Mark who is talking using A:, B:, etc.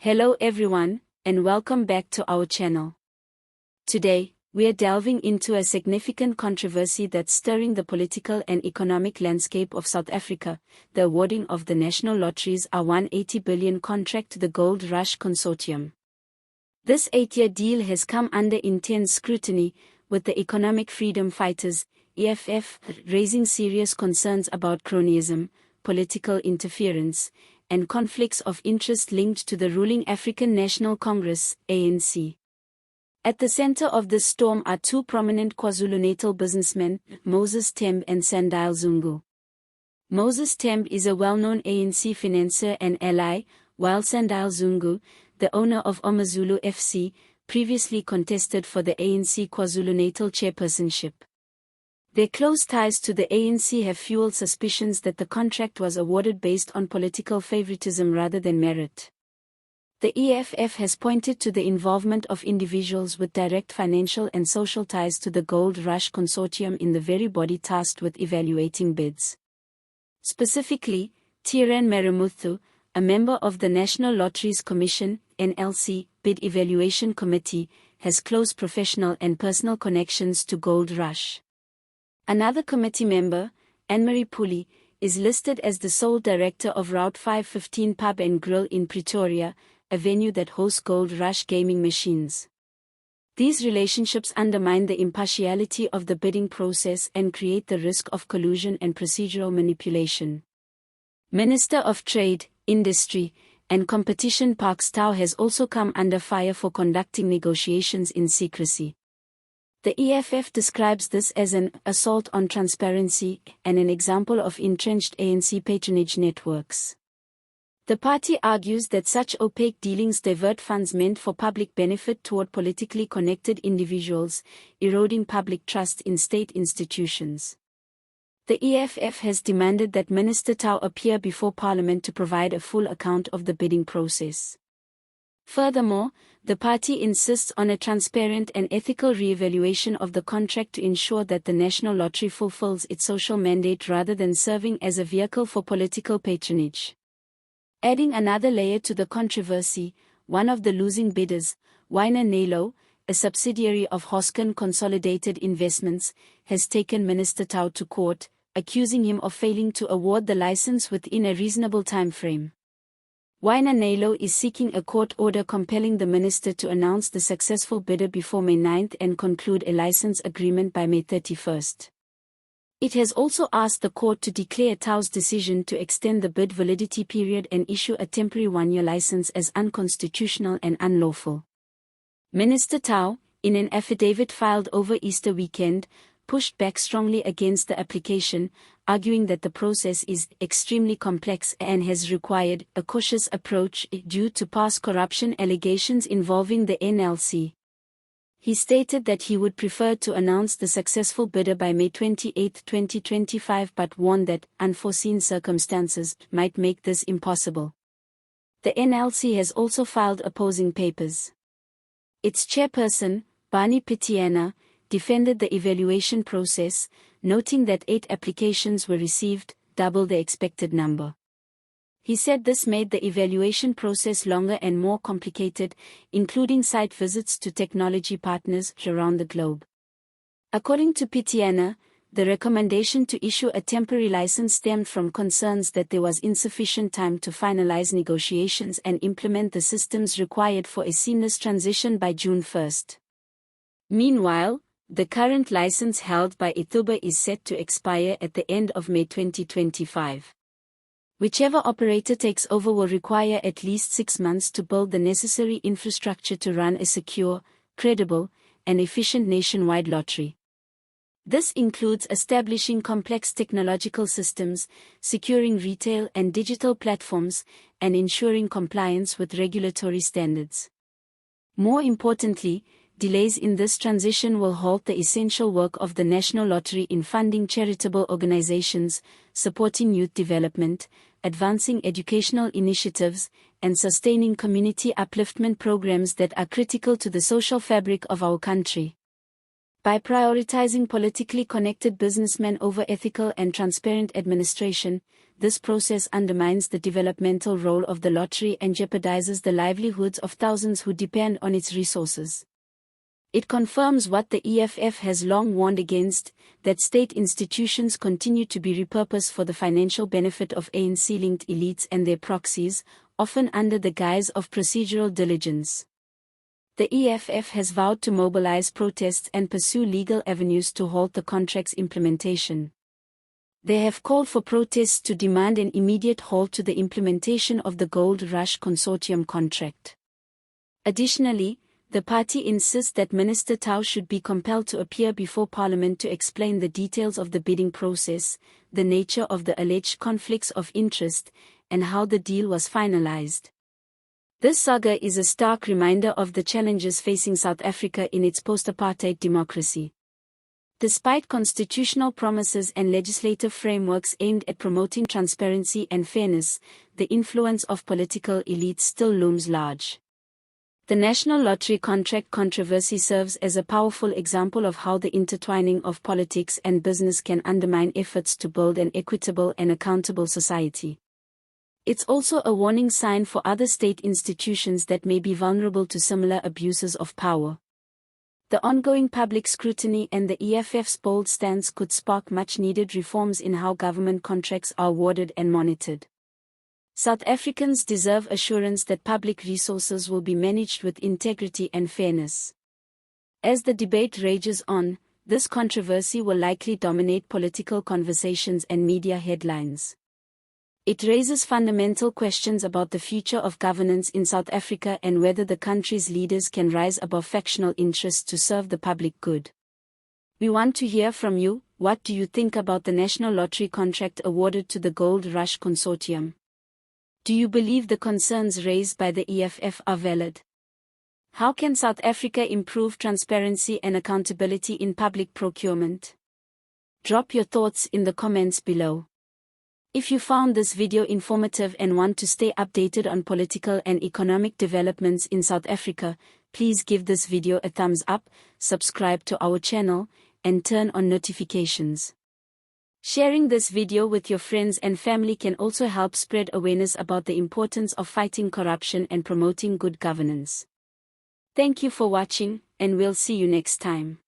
A: Hello everyone, and welcome back to our channel. Today, we are delving into a significant controversy that's stirring the political and economic landscape of South Africa, the awarding of the National Lottery's R180 billion contract to the Gold Rush Consortium. This 8-year deal has come under intense scrutiny, with the Economic Freedom Fighters, EFF, raising serious concerns about cronyism, political interference, and conflicts of interest linked to the ruling African National Congress, ANC. At the center of this storm are two prominent KwaZulu-Natal businessmen, Moses Tembe and Sandile Zungu. Moses Tembe is a well-known ANC financier and ally, while Sandile Zungu, the owner of Omazulu FC, previously contested for the ANC KwaZulu-Natal chairpersonship. Their close ties to the ANC have fueled suspicions that the contract was awarded based on political favoritism rather than merit. The EFF has pointed to the involvement of individuals with direct financial and social ties to the Gold Rush Consortium in the very body tasked with evaluating bids. Specifically, Tiran Marimuthu, a member of the National Lotteries Commission, NLC, Bid Evaluation Committee, has close professional and personal connections to Gold Rush. Another committee member, Anne-Marie Puli, is listed as the sole director of Route 515 Pub and Grill in Pretoria, a venue that hosts Gold Rush gaming machines. These relationships undermine the impartiality of the bidding process and create the risk of collusion and procedural manipulation. Minister of Trade, Industry, and Competition Park Stow has also come under fire for conducting negotiations in secrecy. The EFF describes this as an assault on transparency and an example of entrenched ANC patronage networks. The party argues that such opaque dealings divert funds meant for public benefit toward politically connected individuals, eroding public trust in state institutions. The EFF has demanded that Minister Tau appear before Parliament to provide a full account of the bidding process. Furthermore, the party insists on a transparent and ethical re-evaluation of the contract to ensure that the National Lottery fulfills its social mandate rather than serving as a vehicle for political patronage. Adding another layer to the controversy, one of the losing bidders, R180, a subsidiary of Hosken Consolidated Investments, has taken Minister Tau to court, accusing him of failing to award the license within a reasonable time frame. R180 is seeking a court order compelling the minister to announce the successful bidder before May 9 and conclude a license agreement by May 31. It has also asked the court to declare Tau's decision to extend the bid validity period and issue a temporary one-year license as unconstitutional and unlawful. Minister Tau, in an affidavit filed over Easter weekend, pushed back strongly against the application, arguing that the process is extremely complex and has required a cautious approach due to past corruption allegations involving the NLC. He stated that he would prefer to announce the successful bidder by May 28, 2025, but warned that unforeseen circumstances might make this impossible. The NLC has also filed opposing papers. Its chairperson, Barney Pitiana, defended the evaluation process, noting that 8 applications were received, double the expected number. He said this made the evaluation process longer and more complicated, including site visits to technology partners around the globe. According to Pitiana, the recommendation to issue a temporary license stemmed from concerns that there was insufficient time to finalize negotiations and implement the systems required for a seamless transition by June 1. Meanwhile, the current license held by Ithuba is set to expire at the end of May 2025. Whichever operator takes over will require at least 6 months to build the necessary infrastructure to run a secure, credible, and efficient nationwide lottery. This includes establishing complex technological systems, securing retail and digital platforms, and ensuring compliance with regulatory standards. More importantly, delays in this transition will halt the essential work of the National Lottery in funding charitable organizations, supporting youth development, advancing educational initiatives, and sustaining community upliftment programs that are critical to the social fabric of our country. By prioritizing politically connected businessmen over ethical and transparent administration, this process undermines the developmental role of the lottery and jeopardizes the livelihoods of thousands who depend on its resources. It confirms what the EFF has long warned against, that state institutions continue to be repurposed for the financial benefit of ANC-linked elites and their proxies, often under the guise of procedural diligence. The EFF has vowed to mobilize protests and pursue legal avenues to halt the contract's implementation. They have called for protests to demand an immediate halt to the implementation of the Gold Rush Consortium contract. Additionally, the party insists that Minister Tau should be compelled to appear before Parliament to explain the details of the bidding process, the nature of the alleged conflicts of interest, and how the deal was finalized. This saga is a stark reminder of the challenges facing South Africa in its post-apartheid democracy. Despite constitutional promises and legislative frameworks aimed at promoting transparency and fairness, the influence of political elites still looms large. The National Lottery contract controversy serves as a powerful example of how the intertwining of politics and business can undermine efforts to build an equitable and accountable society. It's also a warning sign for other state institutions that may be vulnerable to similar abuses of power. The ongoing public scrutiny and the EFF's bold stance could spark much-needed reforms in how government contracts are awarded and monitored. South Africans deserve assurance that public resources will be managed with integrity and fairness. As the debate rages on, this controversy will likely dominate political conversations and media headlines. It raises fundamental questions about the future of governance in South Africa and whether the country's leaders can rise above factional interests to serve the public good. We want to hear from you. What do you think about the National Lottery contract awarded to the Gold Rush Consortium? Do you believe the concerns raised by the EFF are valid? How can South Africa improve transparency and accountability in public procurement? Drop your thoughts in the comments below. If you found this video informative and want to stay updated on political and economic developments in South Africa, please give this video a thumbs up, subscribe to our channel, and turn on notifications. Sharing this video with your friends and family can also help spread awareness about the importance of fighting corruption and promoting good governance. Thank you for watching, and we'll see you next time.